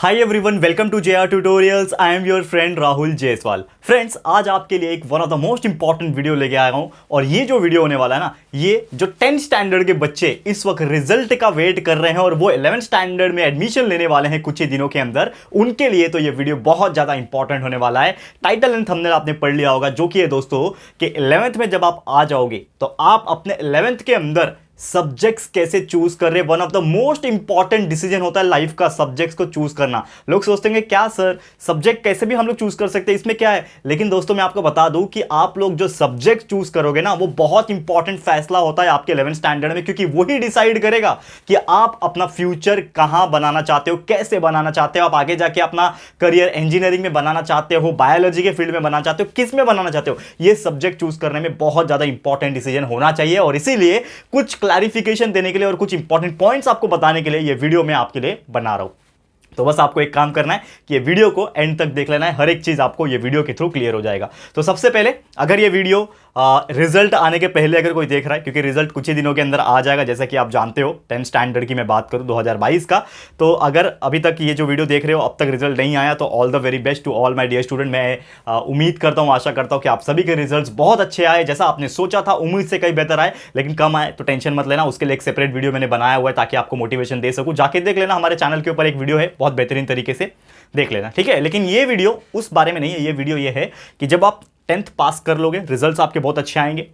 Hi everyone, welcome to JR tutorials. I am your friend Rahul Jaiswal. Friends, आज आपके लिए एक one of the most important video लेके आया हूं और ये जो वीडियो होने वाला है ना, ये जो 10th स्टैंडर्ड के बच्चे इस वक्त रिजल्ट का वेट कर रहे हैं और वो 11th स्टैंडर्ड में एडमिशन लेने वाले हैं कुछ ही दिनों के अंदर, उनके लिए तो ये वीडियो बहुत ज्यादा इंपॉर्टेंट होने वाला है। टाइटल एंड थंबनेल आपने पढ़ लिया होगा, जो कि है दोस्तों कि 11th में जब आप आ जाओगे तो आप अपने 11th के अंदर सब्जेक्ट्स कैसे चूज कर रहे हैं। One of the most important decision होता है लाइफ का, सब्जेक्ट्स को चूज करना। लोग सोचते हैं क्या सर, सब्जेक्ट कैसे भी हम लोग चूज कर सकते हैं, इसमें क्या है। लेकिन दोस्तों मैं आपको बता दूं कि आप लोग जो सब्जेक्ट चूज करोगे ना, वो बहुत इंपॉर्टेंट फैसला होता है आपके 11th स्टैंडर्ड में, क्योंकि वही डिसाइड करेगा कि आप अपना फ्यूचर कहां बनाना चाहते हो, कैसे बनाना चाहते हो। आप आगे जाके अपना करियर इंजीनियरिंग में बनाना चाहते हो, बायोलॉजी के फील्ड में बनाना चाहते हो, किस में बनाना चाहते हो, ये सब्जेक्ट चूज करने में बहुत ज्यादा इंपॉर्टेंट डिसीजन होना चाहिए। और इसीलिए कुछ क्लैरिफिकेशन देने के लिए और कुछ इंपॉर्टेंट पॉइंट्स आपको बताने के लिए ये वीडियो मैं आपके लिए बना रहा हूं। तो बस आपको एक काम करना है कि ये वीडियो को एंड तक देख लेना है, हर एक चीज आपको ये वीडियो के थ्रू क्लियर हो जाएगा। तो सबसे पहले, अगर ये वीडियो रिजल्ट आने के पहले अगर कोई देख रहा है, क्योंकि रिजल्ट कुछ ही दिनों के अंदर आ जाएगा, जैसा कि आप जानते हो 10th स्टैंडर्ड की मैं बात करूं 2022 का, तो अगर अभी तक ये जो वीडियो देख रहे हो अब तक रिजल्ट नहीं आया, तो all the very best to all my dear student. मैं उम्मीद करता हूं, आशा करता हूं कि आप सभी के रिजल्ट्स बहुत अच्छे आए, जैसा आपने सोचा था, उम्मीद से कहीं बेहतर आए, लेकिन कम आए तो टेंशन मत लेना। उसके लिए एक सेपरेट वीडियो मैंने बनाया हुआ है ताकि आपको मोटिवेशन दे सकूं। जाके देख लेना, हमारे चैनल के ऊपर एक वीडियो है, बहुत बेहतरीन तरीके से देख लेना, ठीक है। लेकिन ये वीडियो उस बारे में नहीं है, ये वीडियो ये है कि जब आप 10th पास कर लोगे, रिजल्ट्स आपके बहुत अच्छे आएंगे,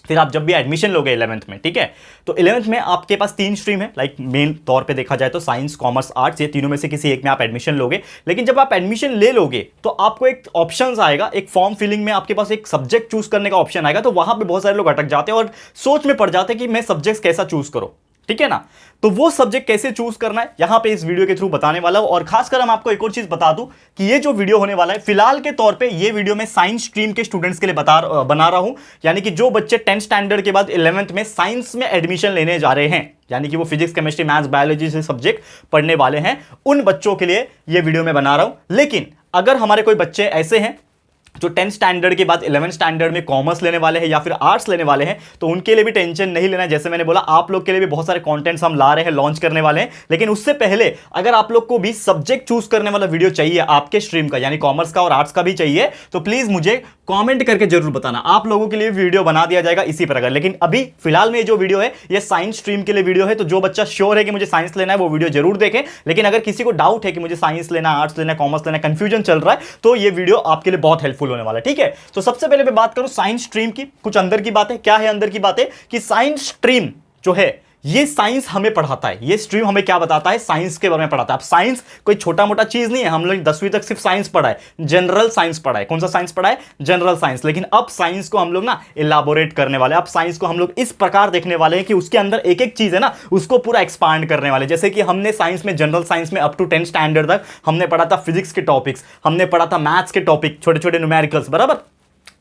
फिर आप जब भी एडमिशन लोगे 11th में, ठीक है, तो 11th में आपके पास 3 स्ट्रीम है। लाइक मेन तौर पे देखा जाए तो साइंस, कॉमर्स, आर्ट्स, ये तीनों में से किसी एक में आप एडमिशन लोगे। लेकिन जब आप एडमिशन ले लोगे तो आपको एक ऑप्शंस आएगा, एक फॉर्म फिलिंग में आपके पास एक सब्जेक्ट चूज करने का ऑप्शन आएगा। तो वहां पे बहुत सारे लोग अटक जाते हैं और सोच में पड़ जाते हैं कि मैं सब्जेक्ट कैसा चूज करूं, ठीक है ना। तो वो सब्जेक्ट कैसे चूज करना है यहां पे इस वीडियो के थ्रू बताने वाला हूं। और खासकर हम आपको एक और चीज बता दूं कि ये जो वीडियो होने वाला है, फिलहाल के तौर पे ये वीडियो मैं साइंस स्ट्रीम के स्टूडेंट्स के लिए बना रहा हूं। यानी कि जो बच्चे 10th स्टैंडर्ड के बाद 11th में साइंस में एडमिशन लेने जा रहे हैं, यानी कि वो फिजिक्स, केमिस्ट्री, मैथ्स, बायोलॉजी से सब्जेक्ट पढ़ने वाले हैं, उन बच्चों के लिए ये वीडियो मैं बना रहा हूं। लेकिन अगर हमारे कोई बच्चे ऐसे हैं जो 10th स्टैंडर्ड के बाद 11th स्टैंडर्ड में कॉमर्स लेने वाले हैं या फिर आर्ट्स लेने वाले हैं, तो उनके लिए भी टेंशन नहीं लेना। जैसे मैंने बोला, आप लोग के लिए भी बहुत सारे कंटेंट्स हम ला रहे हैं, लॉन्च करने वाले हैं। लेकिन उससे पहले अगर आप लोग को भी सब्जेक्ट चूज करने वाला वीडियो चाहिए आपके स्ट्रीम का, यानी कॉमर्स का और आर्ट्स का भी चाहिए, तो प्लीज मुझे कॉमेंट करके जरूर बताना। आप लोगों के लिए वीडियो बना दिया जाएगा इसी प्रकार। लेकिन अभी फिलहाल में जो वीडियो है ये साइंस स्ट्रीम के लिए वीडियो है। तो जो बच्चा श्योर है कि मुझे साइंस लेना है वो वीडियो जरूर देखें। लेकिन अगर किसी को डाउट है कि मुझे साइंस लेना, आर्ट्स लेना, कॉमर्स लेना, कंफ्यूजन चल रहा है, तो ये वीडियो आपके लिए बहुत हेल्पफुल होने वाला है, ठीक है। तो सबसे पहले मैं बात करूं साइंस स्ट्रीम की, कुछ अंदर की बातें। क्या है अंदर की बातें कि साइंस स्ट्रीम जो है ये साइंस हमें पढ़ाता है। ये स्ट्रीम हमें क्या बताता है, साइंस के बारे में पढ़ाता है। अब साइंस कोई छोटा मोटा चीज नहीं है। हम लोग 10वीं तक सिर्फ साइंस पढ़ा है, जनरल साइंस पढ़ा है। कौन सा साइंस पढ़ा है? General science. लेकिन अब साइंस को हम लोग ना इलाबोरेट करने वाले हैं। अब साइंस को हम लोग इस प्रकार देखने वाले हैं कि उसके अंदर एक एक चीज है ना, उसको पूरा एक्सपांड करने वाले। जैसे कि हमने साइंस में, जनरल साइंस में अप टू 10th स्टैंडर्ड तक हमने पढ़ा था फिजिक्स के टॉपिक्स, हमने पढ़ा था मैथ्स के टॉपिक, छोटे छोटे न्यूमेरिकल्स, बराबर।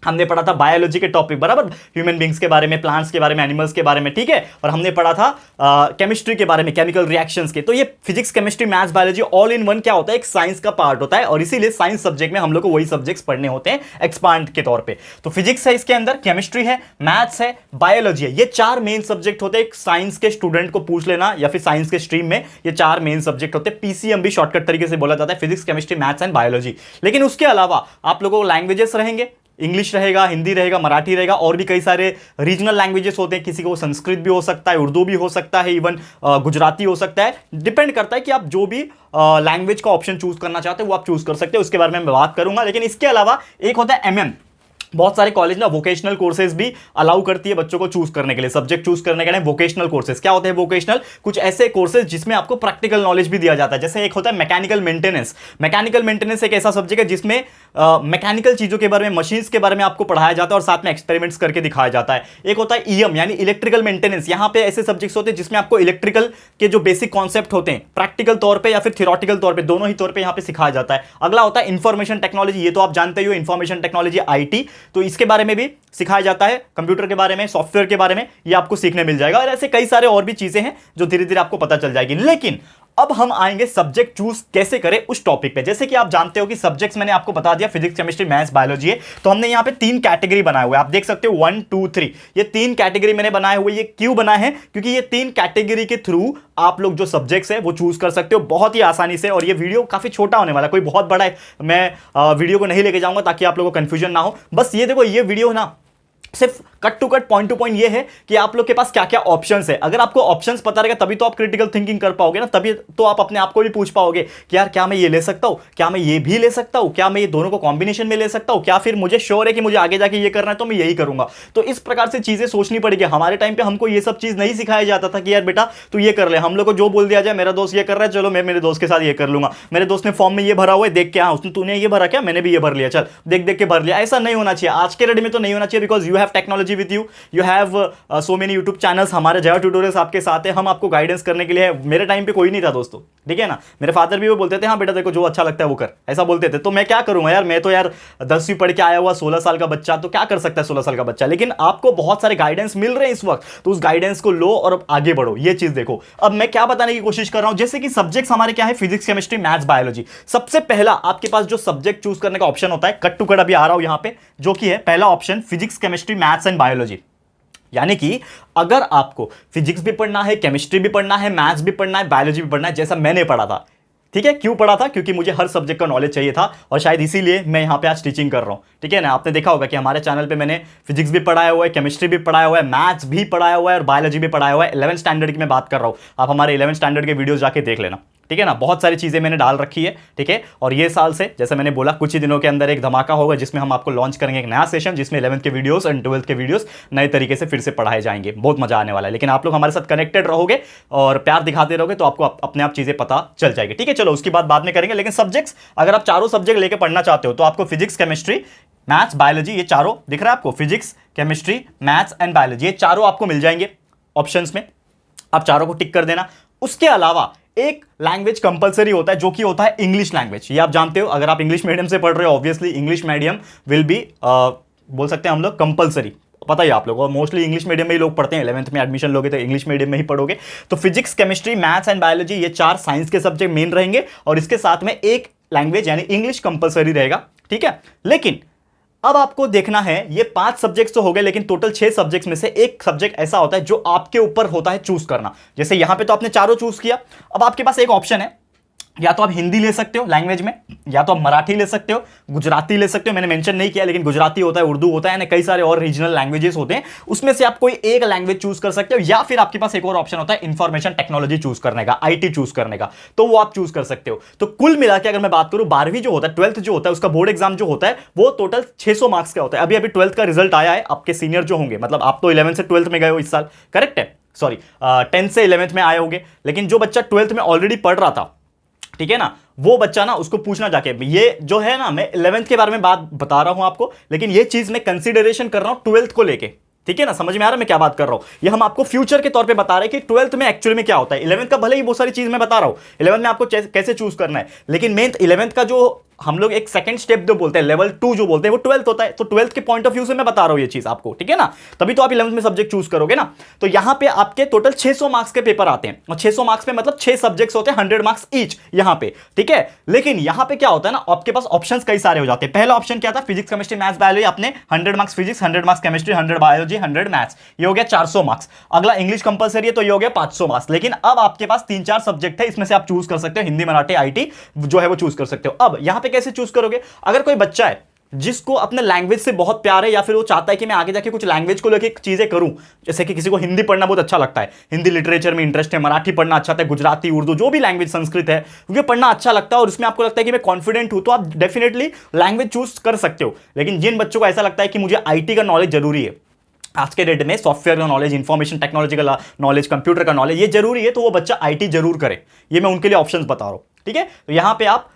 हमने पढ़ा था बायोलॉजी के टॉपिक, बराबर, ह्यूमन बींग्स के बारे में, प्लांट्स के बारे में, एनिमल्स के बारे में, ठीक है। और हमने पढ़ा था केमिस्ट्री के बारे में, केमिकल रिएक्शंस के। तो ये physics, chemistry, maths, biology all in one क्या होता है, एक साइंस का पार्ट होता है। और इसीलिए साइंस सब्जेक्ट में हम लोग को वही सब्जेक्ट्स पढ़ने होते हैं एक्सपांड के तौर पे। तो फिजिक्स है इसके अंदर, केमिस्ट्री है, मैथ्स है, बायोलॉजी है। ये 4 मेन सब्जेक्ट होते हैं। साइंस के स्टूडेंट को पूछ लेना या फिर साइंस के स्ट्रीम में ये 4 मेन सब्जेक्ट होते हैं। पीसीएम भी शॉर्टकट तरीके से बोला जाता है, physics, chemistry, maths and biology. लेकिन उसके अलावा आप लोगों को लैंग्वेजेस रहेंगे, इंग्लिश रहेगा, हिंदी रहेगा, मराठी रहेगा, और भी कई सारे रीजनल लैंग्वेजेस होते हैं। किसी को संस्कृत भी हो सकता है, उर्दू भी हो सकता है, इवन गुजराती हो सकता है। डिपेंड करता है कि आप जो भी लैंग्वेज का ऑप्शन चूज करना चाहते हो वो आप चूज कर सकते हो। उसके बारे में मैं बात करूंगा। लेकिन इसके अलावा एक होता है एमएम। बहुत सारे कॉलेज ना वोकेशनल कोर्सेज भी अलाउ करती है बच्चों को चूज करने के लिए, सब्जेक्ट चूज करने के लिए। वोकेशनल कोर्सेज क्या होते हैं? वोकेशनल कुछ ऐसे कोर्सेज जिसमें आपको प्रैक्टिकल नॉलेज भी दिया जाता है। जैसे एक होता है मैकेनिकल मेंटेनेंस। मैकेनिकल मेंटेनेंस एक ऐसा सब्जेक्ट है जिसमें मैकेनिकल चीजों के बारे में, मशीन्स के बारे में आपको पढ़ाया जाता है और साथ में एक्सपेरिमेंट्स करके दिखाया जाता है। एक होता है ईएम यानी इलेक्ट्रिकल मेंटेनेंस। यहां पे ऐसे सब्जेक्ट्स होते हैं जिसमें आपको इलेक्ट्रिकल के जो बेसिक कॉन्सेप्ट होते हैं प्रैक्टिकल तौर पे या फिर थियोरेटिकल तौर पे, दोनों ही तौर पे यहां पे सिखाया जाता है। अगला होता है इंफॉर्मेशन टेक्नोलॉजी। ये तो आप जानते ही हो, इंफॉर्मेशन टेक्नोलॉजी, आईटी। तो इसके बारे में भी सिखाया जाता है, कंप्यूटर के बारे में, सॉफ्टवेयर के बारे में, ये आपको सीखने मिल जाएगा। और ऐसे कई सारे और भी चीजें हैं जो धीरे धीरे आपको पता चल जाएगी। लेकिन अब हम आएंगे सब्जेक्ट चूज कैसे करें उस टॉपिक पे। जैसे कि आप जानते हो कि सब्जेक्ट्स मैंने आपको बता दिया, फिजिक्स, केमिस्ट्री, मैथ्स, बायोलॉजी है। तो हमने यहां पे 3 कैटेगरी बनाए हुए, आप देख सकते हो 1 2 3, ये 3 कैटेगरी मैंने बनाए हुए। ये क्यों बनाए हैं? क्योंकि ये 3 कैटेगरी के थ्रू आप लोग जो सब्जेक्ट्स है वो चूज कर सकते हो बहुत ही आसानी से। और ये वीडियो काफी छोटा होने वाला है, कोई बहुत बड़ा है मैं वीडियो को नहीं लेके जाऊंगा ताकि आप लोगों को कंफ्यूजन ना हो। बस ये देखो, ये वीडियो ना सिर्फ cut to cut, point to point ये है कि आप लोग के पास क्या क्या ऑप्शंस है। अगर आपको ऑप्शंस पता रहेगा तभी तो आप क्रिटिकल थिंकिंग कर पाओगे ना, तभी तो आप अपने आप को भी पूछ पाओगे कि यार क्या मैं ये ले सकता हूं, क्या मैं ये भी ले सकता हूं, क्या मैं ये दोनों को कॉम्बिनेशन में ले सकता हूं, क्या फिर मुझे श्योर है कि मुझे आगे जाके ये करना है तो मैं यही करूंगा। तो इस प्रकार से चीजें सोचनी पड़ेगी। हमारे टाइम पे हमको ये सब चीज नहीं सिखाया जाता था कि यार बेटा तू ये कर ले। हम लोग को जो बोल दिया जाए, मेरा दोस्त ये कर रहा है, चलो मैं मेरे दोस्त के साथ ये कर लूंगा, मेरे दोस्त ने फॉर्म में ये भरा हुआ है, देख के हाँ उसने, तूने ये भरा क्या, मैंने भी ये भर लिया, चल देख देख के भर लिया। ऐसा नहीं होना चाहिए, आज के रेट में तो नहीं होना चाहिए। Because you have technology with you have so many YouTube channels, हमारे जया ट्यूटोरियल्स आपके साथ है, हम आपको गाइडेंस करने के लिए है। मेरे टाइम पे कोई नहीं था दोस्तों, ठीक है ना। मेरे फादर भी वो बोलते थे हाँ बेटा देखो जो अच्छा लगता है वो कर, ऐसा बोलते थे। तो मैं क्या करूंगा यार, मैं तो यार 10वीं पढ़ के आया हुआ 16 साल का बच्चा, तो क्या कर सकता है 16 साल का बच्चा। लेकिन आपको बहुत सारे गाइडेंस मिल रहे हैं इस वक्त, तो उस गाइडेंस को लो और आगे बढ़ो। ये चीज देखो, अब मैं क्या बताने की कोशिश कर रहा हूं। जैसे कि सब्जेक्ट्स हमारे क्या है, फिजिक्स, केमिस्ट्री, मैथ्स, बायोलॉजी। सबसे पहला आपके पास जो सब्जेक्ट चूज करने का ऑप्शन होता है, कट टू कट अभी आ रहा हूं यहां पे, जो कि है पहला option physics, chemistry, maths and biology. यानी कि अगर आपको फिजिक्स भी पढ़ना है, केमिस्ट्री भी पढ़ना है, मैथ्स भी पढ़ना है, बायोलॉजी भी पढ़ना है, जैसा मैंने पढ़ा था, ठीक है। क्यों पढ़ा था? क्योंकि मुझे हर सब्जेक्ट का नॉलेज चाहिए था और शायद इसीलिए मैं यहां पे आज टीचिंग कर रहा हूं, ठीक है ना। आपने देखा होगा कि हमारे चैनल पे मैंने फिजिक्स भी पढ़ाया हुआ है, केमिस्ट्री भी पढ़ाया हुआ है, मैथ्स भी पढ़ाया हुआ है और बायोलॉजी भी पढ़ाया हुआ है। 11th स्टैंडर्ड की मैं बात कर रहा हूं, आप हमारे 11th स्टैंडर्ड के वीडियोस जाके देख लेना, ठीक है ना। बहुत सारी चीजें मैंने डाल रखी है, ठीक है। और ये साल से, जैसे मैंने बोला, कुछ ही दिनों के अंदर एक धमाका होगा जिसमें हम आपको लॉन्च करेंगे एक नया सेशन, जिसमें 11th के वीडियोस एंड 12th के वीडियोस नए तरीके से फिर से पढ़ाए जाएंगे। बहुत मजा आने वाला है। लेकिन आप लोग हमारे साथ कनेक्टेड रहोगे और प्यार दिखाते रहोगे तो आपको अपने आप चीजें पता चल जाएगी, ठीक है। चलो उसकी बात बाद में करेंगे। लेकिन सब्जेक्ट्स, अगर आप चारों सब्जेक्ट लेकर पढ़ना चाहते हो तो आपको फिजिक्स, केमिस्ट्री, मैथ्स, बायोलॉजी, ये चारों दिख रहा है आपको, physics, chemistry, maths and biology, ये चारों आपको मिल जाएंगे ऑप्शंस में। आप चारों को टिक कर देना। उसके अलावा एक लैंग्वेज कंपलसरी होता है जो कि होता है इंग्लिश लैंग्वेज। ये आप जानते हो, अगर आप इंग्लिश मीडियम से पढ़ रहे हो, obviously English medium will be बोल सकते हैं हम लोग कंपलसरी, पता ही आप लोगों को। मोस्टली इंग्लिश मीडियम में ही लोग पढ़ते हैं, 11th में एडमिशन लोगे तो इंग्लिश मीडियम में ही पढ़ोगे। तो physics, chemistry, maths and biology, ये 4 साइंस के सब्जेक्ट मेन रहेंगे और इसके साथ में एक लैंग्वेज यानी इंग्लिश कंपलसरी रहेगा, ठीक है। लेकिन अब आपको देखना है, ये 5 सब्जेक्ट्स तो हो गए, लेकिन टोटल 6 सब्जेक्ट्स में से एक सब्जेक्ट ऐसा होता है जो आपके ऊपर होता है चूज करना। जैसे यहां पे तो आपने चारों चूज किया, अब आपके पास एक ऑप्शन है, या तो आप हिंदी ले सकते हो लैंग्वेज में, या तो आप मराठी ले सकते हो, गुजराती ले सकते हो, मैंने मेंशन नहीं किया लेकिन गुजराती होता है, उर्दू होता है, यानी कई सारे और रीजनल लैंग्वेजेस होते हैं। उसमें से आप कोई एक लैंग्वेज चूज कर सकते हो, या फिर आपके पास एक और ऑप्शन होता है इंफॉर्मेशन टेक्नोलॉजी चूज करने का, आईटी चूज करने का, तो वो आप चूज कर सकते हो। तो कुल मिला के अगर मैं बात करूं, 12वीं जो होता है, 12th जो होता है, उसका बोर्ड एग्जाम जो होता है वो टोटल 600 मार्क्स का होता है। अभी अभी 12th का रिजल्ट आया है, आपके सीनियर जो होंगे, मतलब आप तो 11th से 12th में गए हो इस साल, करेक्ट है, सॉरी 10th से 11th में आए होंगे। लेकिन जो बच्चा 12th में ऑलरेडी पढ़ रहा था, ठीक है ना, वो बच्चा ना उसको पूछना जाके, ये जो है ना, मैं 11th के बारे में बात बता रहा हूं आपको, लेकिन ये चीज मैं कंसीडरेशन कर रहा हूं 12th को लेके, ठीक है ना। समझ में आ रहा है मैं क्या बात कर रहा हूं? ये हम आपको फ्यूचर के तौर पे बता रहे हैं कि 12th में एक्चुअली में क्या होता है। 11th का भले ही बहुत सारी चीज मैं बता रहा हूं, 11th में आपको कैसे चूज करना है, लेकिन मेन 11th का जो हम लोग एक सेकंड स्टेप जो बोलते हैं, लेवल 2 जो बोलते हैं, वो 12th होता है। तो 12th के पॉइंट ऑफ व्यू से मैं बता रहा हूं ये चीज आपको, ठीक है ना। तभी तो आप 11th में सब्जेक्ट चूज करोगे ना। तो यहां पे आपके टोटल 600 मार्क्स के पेपर आते हैं, और 600 मार्क्स में मतलब 6 सब्जेक्ट्स होते हैं, 100 मार्क्स ईच यहां पे, ठीक है। लेकिन यहां पे क्या होता है ना, आपके पास ऑप्शंस कई सारे हो जाते हैं। पहला ऑप्शन क्या था, फिजिक्स, केमिस्ट्री, मैथ्स, बायोलॉजी, आपने 100 marks physics, 100 marks chemistry, 100 biology, 100 maths, ये हो गया 400 मार्क्स। अगला इंग्लिश कंपलसरी है तो ये हो गया 500 मार्क्स। लेकिन अब आपके पास 3-4 सब्जेक्ट है, इसमें से आप चूज कर सकते हो, हिंदी, मराठी, आईटी जो है वो चूज कर सकते हो। अब यहां पे कैसे चूज करोगे? अगर कोई बच्चा है जिसको अपने लैंग्वेज से बहुत प्यार है, या फिर वो चाहता है कि मैं आगे जाके कुछ लैंग्वेज को लेकर चीजें करूं, जैसे कि किसी को हिंदी पढ़ना बहुत अच्छा लगता है, हिंदी लिटरेचर में इंटरेस्ट है, मराठी पढ़ना अच्छा लगता है, गुजराती, उर्दू, जो भी लैंग्वेज, संस्कृत है, क्योंकि पढ़ना अच्छा लगता है और उसमें आपको लगता है कि मैं कॉन्फिडेंट हूं, तो आप डेफिनेटली लैंग्वेज चूज कर सकते हो। लेकिन जिन बच्चों को ऐसा लगता है कि मुझे आईटी का नॉलेज जरूरी है, आज के डेट में सॉफ्टवेयर का नॉलेज, इंफॉर्मेशन टेक्नोलॉजी का नॉलेज, कंप्यूटर का नॉलेज, ये जरूरी है, तो वो बच्चा आईटी जरूर करे। ये मैं उनके लिए ऑप्शंस बता रहा हूं, ठीक है। तो यहां पे आप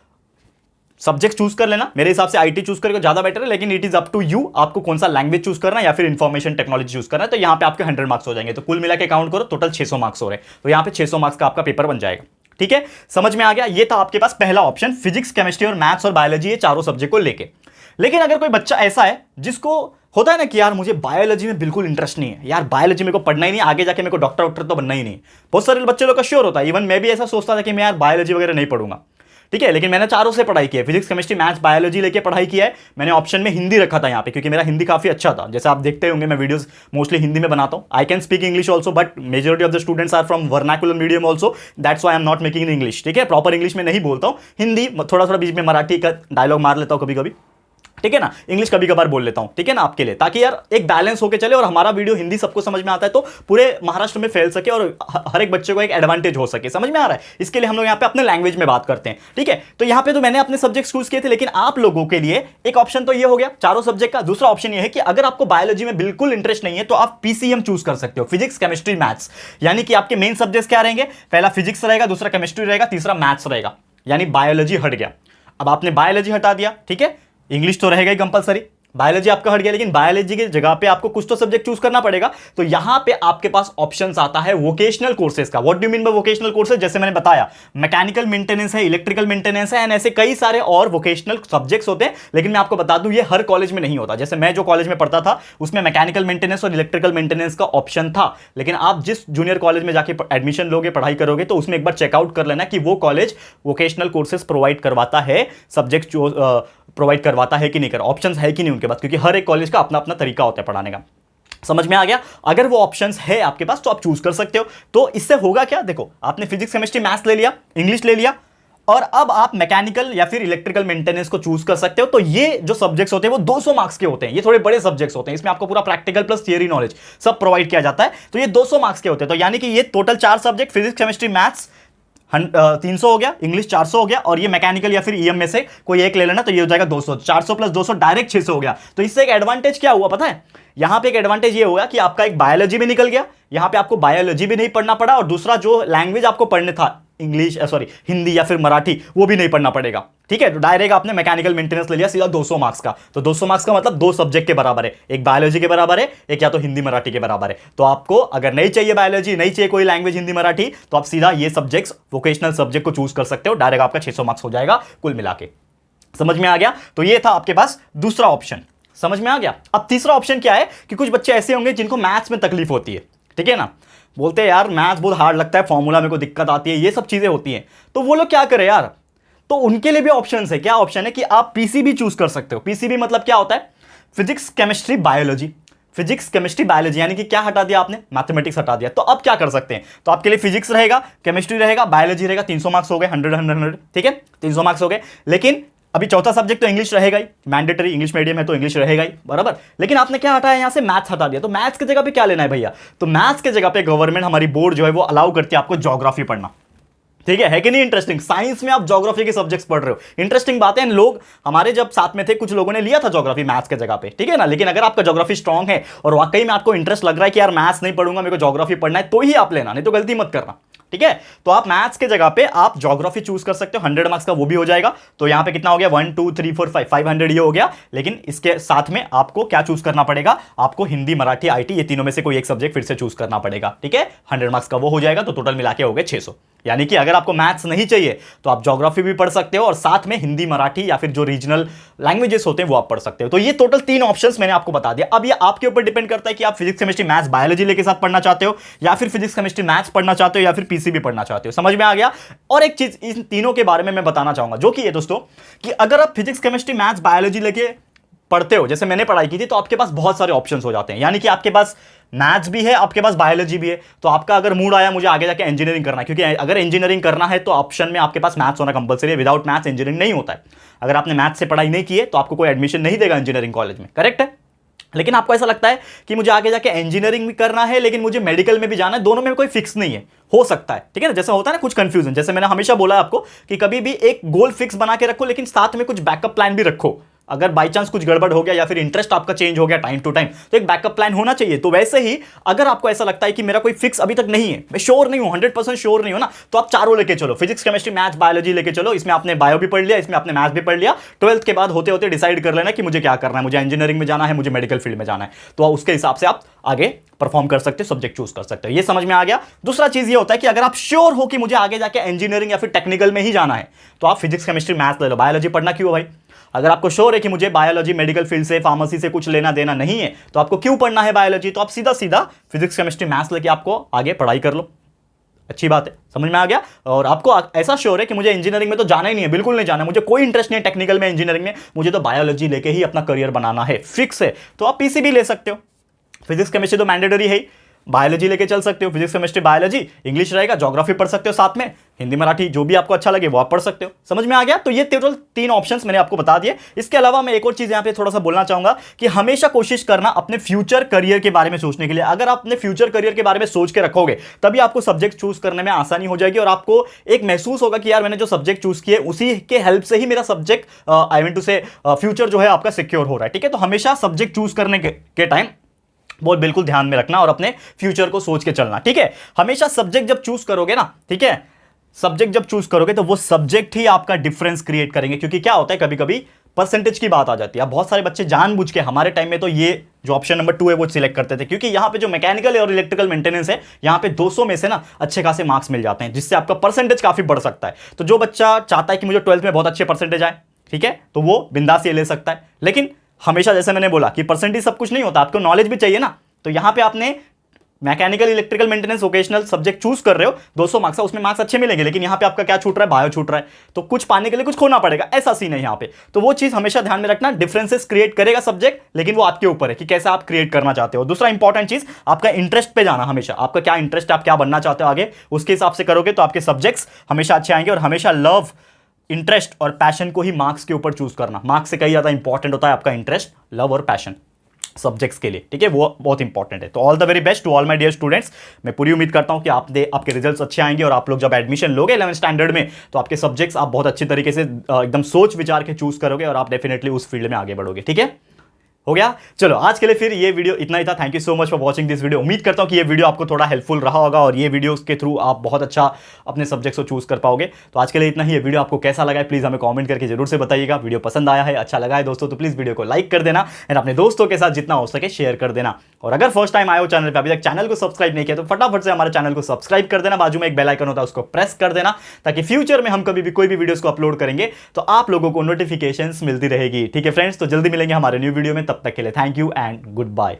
सब्जेक्ट चूज कर लेना, मेरे हिसाब से आईटी चूज करके ज्यादा बेटर है, लेकिन it is up to you, आपको कौन सा लैंग्वेज चूज करना है या फिर इंफॉर्मेशन टेक्नोलॉजी चूज करना है। तो यहां पे आपके 100 मार्क्स हो जाएंगे। तो कुल मिला के काउंट करो, टोटल 600 मार्क्स हो रहे हैं, तो यहां पे 600 मार्क्स का आपका पेपर बन जाएगा, ठीक है। समझ में आ गया? ये था आपके पास पहला ऑप्शन, फिजिक्स, केमिस्ट्री और मैथ्स और बायोलॉजी, ये चारों सब्जेक्ट को लेके। लेकिन अगर कोई बच्चा ऐसा है जिसको होता है ना कि यार मुझे बायोलॉजी में बिल्कुल इंटरेस्ट नहीं है, यार बायोलॉजी मेरे को पढ़ना ही नहीं, आगे जाके मेरे को डॉक्टर वॉक्टर तो बनना ही नहीं। बहुत सारे बच्चे लोग का श्योर होता है, इवन मैं भी ऐसा सोचता था कि मैं यार बायोलॉजी वगैरह नहीं पढ़ूंगा, ठीक है, लेकिन मैंने चारों से पढ़ाई की है, फिजिक्स केमिस्ट्री मैथ्स बायोलॉजी लेके पढ़ाई की है। मैंने ऑप्शन में हिंदी रखा था यहाँ पे, क्योंकि मेरा हिंदी काफी अच्छा था। जैसे आप देखते होंगे मैं वीडियोस मोस्टली हिंदी में बनाता हूँ। I can speak English also, but majority of the students are from vernacular medium also, that's why I am not making in English, ठीक है। प्रॉपर इंग्लिश में नहीं बोलता हूँ, हिंदी थोड़ा थोड़ा बीच में मराठी का डायलॉग मार लेता हूँ कभी कभी, ठीक है ना, इंग्लिश कभी कभार बोल लेता हूं, ठीक है ना, आपके लिए, ताकि यार एक बैलेंस होके चले और हमारा वीडियो हिंदी सबको समझ में आता है तो पूरे महाराष्ट्र में फैल सके और हर एक बच्चे को एक एडवांटेज हो सके। समझ में आ रहा है? इसके लिए हम लोग यहाँ पे अपने लैंग्वेज में बात करते हैं, ठीक है। तो यहाँ पे तो मैंने अपने सब्जेक्ट चूज किए थे, लेकिन आप लोगों के लिए एक ऑप्शन तो ये हो गया चारों सब्जेक्ट का। दूसरा ऑप्शन ये है कि अगर आपको बायोलॉजी में बिल्कुल इंटरेस्ट नहीं है तो आप पीसीएम चूज कर सकते हो, फिजिक्स केमिस्ट्री मैथ्स, यानी कि आपके मेन सब्जेक्ट क्या रहेंगे? पहला फिजिक्स रहेगा, दूसरा केमिस्ट्री रहेगा, तीसरा मैथ्स रहेगा, यानी बायोलॉजी हट गया। अब आपने बायोलॉजी हटा दिया, ठीक है, इंग्लिश तो रहेगा ही कंपलसरी, बायोलॉजी आपका हट गया, लेकिन बायोलॉजी की जगह पे आपको कुछ तो सब्जेक्ट चूज करना पड़ेगा। तो यहां पे आपके पास ऑप्शंस आता है वोकेशनल कोर्सेज का। What do mean by vocational courses? जैसे मैंने बताया, मैकेनिकल मेंटेनेंस है, इलेक्ट्रिकल मेंटेनेंस है, एंड ऐसे कई सारे और वोकेशनल सब्जेक्ट्स होते हैं। लेकिन मैं आपको बता दूं, ये हर कॉलेज में नहीं होता। जैसे मैं जो कॉलेज में पढ़ता था उसमें मैकेनिकल मेंटेनेंस और इलेक्ट्रिकल मेंटेनेंस का ऑप्शन था, लेकिन आप जिस जूनियर कॉलेज में जाके एडमिशन लोगे, पढ़ाई करोगे, तो उसमें एक बार चेकआउट कर लेना कि वो कॉलेज वोकेशनल कोर्सेज प्रोवाइड करवाता है, सब्जेक्ट प्रोवाइड करवाता है कि नहीं कर, ऑप्शंस है कि नहीं उनके पास, क्योंकि हर एक कॉलेज का अपना अपना तरीका होता है पढ़ाने का। समझ में आ गया? अगर वो ऑप्शंस है आपके पास तो आप चूज कर सकते हो। तो इससे होगा क्या? देखो, आपने फिजिक्स केमिस्ट्री मैथ्स ले लिया, इंग्लिश ले लिया, और अब आप मैकेनिकल या फिर इलेक्ट्रिकल मेंटेनेंस को चूज कर सकते हो। तो ये जो सब्जेक्ट्स होते हैं वो 200 मार्क्स के होते हैं। ये थोड़े बड़े सब्जेक्ट्स होते हैं, इसमें आपको पूरा प्रैक्टिकल प्लस थियरी नॉलेज सब प्रोवाइड किया जाता है। तो ये 200 मार्क्स के होते हैं। तो यानी कि ये total 4 subject, physics chemistry maths 300 हो गया, इंग्लिश 400 हो गया, और ये मैकेनिकल या फिर ईएम में से कोई एक ले लेना तो ये हो जाएगा 200। 400 प्लस 200 डायरेक्ट 600 हो गया। तो इससे एक एडवांटेज क्या हुआ पता है? यहां पे एक एडवांटेज ये होगा कि आपका एक बायोलॉजी भी निकल गया, यहां पे आपको बायोलॉजी भी नहीं पढ़ना पड़ा, और दूसरा जो लैंग्वेज आपको पढ़ने था इंग्लिश हिंदी या फिर मराठी, वो भी नहीं पढ़ना पड़ेगा, ठीक है। तो डायरेक्ट आपने मैकेनिकल मेंटेनेंस ले लिया सीधा 200 मार्क्स का। तो 200 मार्क्स का मतलब 2 सब्जेक्ट के बराबर है, एक बायोलॉजी के बराबर है, एक या तो हिंदी मराठी के बराबर है। तो आपको अगर नहीं चाहिए बायोलॉजी, नहीं चाहिए कोई लैंग्वेज हिंदी मराठी, तो आप सीधा ये सब्जेक्ट्स वोकेशनल सब्जेक्ट को चूज कर सकते हो, डायरेक्ट आपका 600 मार्क्स हो जाएगा कुल मिला के। समझ में आ गया? तो ये था आपके पास दूसरा ऑप्शन, समझ में आ गया। अब तीसरा ऑप्शन क्या है कि कुछ बच्चे ऐसे होंगे जिनको मैथ्स में तकलीफ होती है, ठीक है ना, बोलते हैं यार मैथ्स बहुत हार्ड लगता है, फॉर्मूला मेरे को दिक्कत आती है, ये सब चीजें होती हैं। तो वो लोग क्या करें यार? तो उनके लिए भी ऑप्शन है। क्या ऑप्शन है कि आप पीसीबी चूज कर सकते हो। पीसीबी मतलब क्या होता है? Physics chemistry biology. Physics chemistry biology यानी कि क्या हटा दिया आपने? मैथमेटिक्स हटा दिया। तो अब क्या कर सकते हैं? तो आपके लिए फिजिक्स रहेगा, केमिस्ट्री रहेगा, बायोलॉजी रहेगा। 300 मार्क्स हो गए, 100, ठीक है, 300 मार्क्स हो गए। लेकिन अभी चौथा सब्जेक्ट तो इंग्लिश रहेगा ही, मैंडेटरी इंग्लिश मीडियम है तो इंग्लिश रहेगा ही, बराबर। लेकिन आपने क्या हटाया यहां से? मैथ्स हटा दिया। तो मैथ्स की जगह पे क्या लेना है भैया? तो मैथ्स की जगह पे गवर्नमेंट हमारी बोर्ड जो है वो अलाउ करती है आपको ज्योग्राफी पढ़ना, ठीक है कि नहीं? इंटरेस्टिंग। साइंस में आप ज्योग्राफी के सब्जेक्ट्स पढ़ रहे हो, इंटरेस्टिंग बात है। लोग हमारे जब साथ में थे कुछ लोगों ने लिया था ज्योग्राफी मैथ्स के जगह पे, ठीक है ना। लेकिन अगर आपका ज्योग्राफी स्ट्रांग है और वाकई में आपको इंटरेस्ट लग रहा है कि यार मैथ्स नहीं पढ़ूंगा, मेरे को ज्योग्राफी पढ़ना है, तो ही आप लेना, नहीं तो गलती मत करना, ठीक है। तो आप मैथ्स के जगह पे आप ज्योग्राफी चूज कर सकते हो, 100 मार्क्स का वो भी हो जाएगा। तो यहां पे कितना हो गया? 1 2 3 4 5 500 ये हो गया। लेकिन इसके साथ में आपको क्या चूज करना पड़ेगा? आपको हिंदी मराठी आईटी ये तीनों में से कोई एक सब्जेक्ट फिर से चूज करना पड़ेगा, ठीक है। 100 मार्क्स का वो हो जाएगा। तो टोटल मिला के हो गए 600। यानी कि अगर आपको मैथ्स नहीं चाहिए तो आप ज्योग्राफी भी पढ़ सकते हो और साथ में हिंदी मराठी या फिर जो रीजनल लैंग्वेजेस होते हैं वो आप पढ़ सकते हो। तो ये टोटल 3 ऑप्शंस मैंने आपको बता दिया। अब ये आपके ऊपर डिपेंड करता है कि आप फिजिक्स केमिस्ट्री मैथ्स बायोलॉजी लेके साथ पढ़ना चाहते हो, या फिर फिजिक्स केमिस्ट्री मैथ्स पढ़ना चाहते हो, या फिर पीसीबी पढ़ना चाहते हो। समझ में आ गया? और एक चीज इन तीनों के बारे में मैं बताना चाहूंगा, जो कि ये दोस्तों कि अगर आप फिजिक्स केमिस्ट्री मैथ्स बायोलॉजी लेके पढ़ते हो, जैसे मैंने पढ़ाई की थी, तो आपके पास बहुत सारे ऑप्शंस हो जाते हैं। यानी कि आपके पास मैथ्स भी है, आपके पास बायोलॉजी भी है। तो आपका अगर मूड आया मुझे आगे जाके इंजीनियरिंग करना है, क्योंकि अगर इंजीनियरिंग करना है तो ऑप्शन में आपके पास मैथ्स होना कंपलसरी है। विदाउट मैथ्स इंजीनियरिंग नहीं होता है। अगर आपने मैथ्स से पढ़ाई नहीं की है तो आपको कोई एडमिशन नहीं देगा इंजीनियरिंग कॉलेज में, करेक्ट है। लेकिन आपको ऐसा लगता है कि मुझे आगे जाके इंजीनियरिंग भी करना है, लेकिन मुझे मेडिकल में भी जाना है, दोनों में कोई फिक्स नहीं है, हो सकता है, ठीक है ना। जैसे होता है ना कुछ कंफ्यूजन, जैसे मैंने हमेशा बोला है आपको कि कभी भी एक गोल फिक्स बना के रखो, लेकिन साथ में कुछ बैकअप प्लान भी रखो। अगर बाई चांस कुछ गड़बड़ हो गया या फिर इंटरेस्ट आपका चेंज हो गया टाइम टू टाइम, तो एक बैकअप प्लान होना चाहिए। तो वैसे ही अगर आपको ऐसा लगता है कि मेरा कोई फिक्स अभी तक नहीं है, मैं श्योर नहीं हूं, 100% श्योर नहीं हूं ना, तो आप चारों लेके चलो, फिजिक्स केमिस्ट्री मैथ्स बायोलॉजी लेके चलो। इसमें आपने बायो भी पढ़ लिया, इसमें आपने मैथ्स भी पढ़ लिया। 12th के बाद होते होते डिसाइड कर लेना कि मुझे क्या करना है, मुझे इंजीनियरिंग में जाना है, मुझे मेडिकल फील्ड में जाना है। तो उसके हिसाब से आप आगे परफॉर्म कर सकते हो, सब्जेक्ट चूज कर सकते हो। ये समझ में आ गया। दूसरा चीज ये होता है कि अगर आप श्योर हो कि मुझे आगे जाके इंजीनियरिंग या फिर टेक्निकल में ही जाना है, तो आप फिजिक्स केमिस्ट्री मैथ्स ले लो। बायोलॉजी पढ़ना क्यों भाई? अगर आपको श्योर है कि मुझे बायोलॉजी, मेडिकल फील्ड से, फार्मेसी से कुछ लेना देना नहीं है, तो आपको क्यों पढ़ना है बायोलॉजी? तो आप सीधा सीधा फिजिक्स, केमिस्ट्री, मैथ्स लेके आपको आगे पढ़ाई कर लो। अच्छी बात है, समझ में आ गया। और आपको ऐसा श्योर है कि मुझे इंजीनियरिंग में तो जाना ही नहीं है, बिल्कुल नहीं जाना, मुझे कोई इंटरेस्ट नहीं है टेक्निकल में, इंजीनियरिंग में, मुझे तो बायोलॉजी लेके ही अपना करियर बनाना है, फिक्स है, तो आप पीसीबी ले सकते हो। फिजिक्स केमिस्ट्री तो मैंडेटरी है ही, बायोलॉजी लेके चल सकते हो, फिजिक्स केमिस्ट्री बायोलॉजी, इंग्लिश रहेगा, ज्योग्राफी पढ़ सकते हो साथ में, हिंदी मराठी जो भी आपको अच्छा लगे वो आप पढ़ सकते हो। समझ में आ गया? तो ये टोटल 3 ऑप्शंस मैंने आपको बता दिए। इसके अलावा मैं एक और चीज यहां पे थोड़ा सा बोलना चाहूंगा कि हमेशा कोशिश करना अपने फ्यूचर करियर के बारे में सोचने के लिए। अगर आप अपने फ्यूचर करियर के बारे में सोच के रखोगे तभी आपको सब्जेक्ट चूज करने में आसानी हो जाएगी और आपको एक महसूस होगा कि यार मैंने जो सब्जेक्ट चूज किए उसी के हेल्प से ही मेरा सब्जेक्ट आई मीन टू से फ्यूचर जो है आपका सिक्योर हो रहा है। ठीक है, तो हमेशा सब्जेक्ट चूज करने के टाइम बहुत बिल्कुल ध्यान में रखना और अपने फ्यूचर को सोच के चलना। ठीक है, हमेशा सब्जेक्ट जब चूज करोगे ना, ठीक है, सब्जेक्ट जब चूज करोगे तो वो सब्जेक्ट ही आपका डिफरेंस क्रिएट करेंगे। क्योंकि क्या होता है, कभी कभी परसेंटेज की बात आ जाती है। अब बहुत सारे बच्चे जानबूझ के, हमारे टाइम में तो ये जो ऑप्शन नंबर 2 है वो सिलेक्ट करते थे, क्योंकि यहां पे जो मैकेनिकल और इलेक्ट्रिकल मेंटेनेंस है, यहां पे 200 में से ना अच्छे खासे मार्क्स मिल जाते हैं, जिससे आपका परसेंटेज काफी बढ़ सकता है। तो जो बच्चा चाहता है कि मुझे 12th में बहुत अच्छे परसेंटेज आए, ठीक है, तो वो बिंदास ये ले सकता है। लेकिन हमेशा जैसे मैंने बोला कि परसेंटेज सब कुछ नहीं होता, आपको नॉलेज भी चाहिए ना। तो यहां पे आपने mechanical, electrical, maintenance, vocational subject choose कर रहे हो, 200 मार्क्स है, उसमें मार्क्स अच्छे मिलेंगे, लेकिन यहां पे आपका क्या छूट रहा है? बायो छूट रहा है। तो कुछ पाने के लिए कुछ खोना पड़ेगा, ऐसा सीन है यहां पे। तो वो चीज हमेशा ध्यान में रखना, डिफरेंसेस क्रिएट करेगा सब्जेक्ट, लेकिन वो आपके ऊपर है कि कैसे आप क्रिएट करना चाहते हो। दूसरा इंपॉर्टेंट चीज, आपका इंटरेस्ट पे जाना हमेशा। आपका क्या इंटरेस्ट है, आप क्या बनना चाहते हो आगे, उसके हिसाब से करोगे तो आपके सब्जेक्ट्स हमेशा अच्छे आएंगे। और हमेशा लव, इंटरेस्ट और पैशन को ही मार्क्स के ऊपर चूज करना। मार्क्स से कहीं ज्यादा इंपॉर्टेंट होता है आपका इंटरेस्ट, लव और पैशन सब्जेक्ट्स के लिए। ठीक है, वो बहुत इंपॉर्टेंट है। तो all the very best to all my dear students. मैं पूरी उम्मीद करता हूं कि आपके रिजल्ट्स अच्छे आएंगे और आप लोग जब एडमिशन लोगे 11th स्टैंडर्ड में तो आपके सब्जेक्ट्स आप बहुत अच्छी तरीके से एकदम सोच विचार के चूज करोगे और आप डेफिनेटली उस फील्ड में आगे बढ़ोगे। ठीक है, हो गया। चलो आज के लिए फिर ये वीडियो इतना ही था। Thank you so much for watching this video. उम्मीद करता हूं कि ये वीडियो आपको थोड़ा हेल्पफुल रहा होगा और ये वीडियोस के थ्रू आप बहुत अच्छा अपने सब्जेक्ट्स को चूज कर पाओगे। तो आज के लिए इतना ही। ये वीडियो आपको कैसा लगा है प्लीज हमें कमेंट करके जरूर से बताइएगा। वीडियो पसंद आया है, अच्छा लगा है दोस्तों, तो प्लीज वीडियो को लाइक कर देना एंड अपने दोस्तों के साथ जितना हो सके शेयर कर देना। और अगर फर्स्ट टाइम आए हो चैनल पर, अभी तक चैनल को सब्सक्राइब नहीं किया तो फटाफट से हमारे चैनल को सब्सक्राइब कर देना। बाजू में एक बेल आइकन होता है, उसको प्रेस कर देना, ताकि फ्यूचर में हम कभी भी कोई भी वीडियोस को अपलोड करेंगे तो आप लोगों को नोटिफिकेशंस मिलती रहेगी। ठीक है फ्रेंड्स, तो जल्दी मिलेंगे हमारे न्यू वीडियो में। तब तक के लिए थैंक यू and goodbye.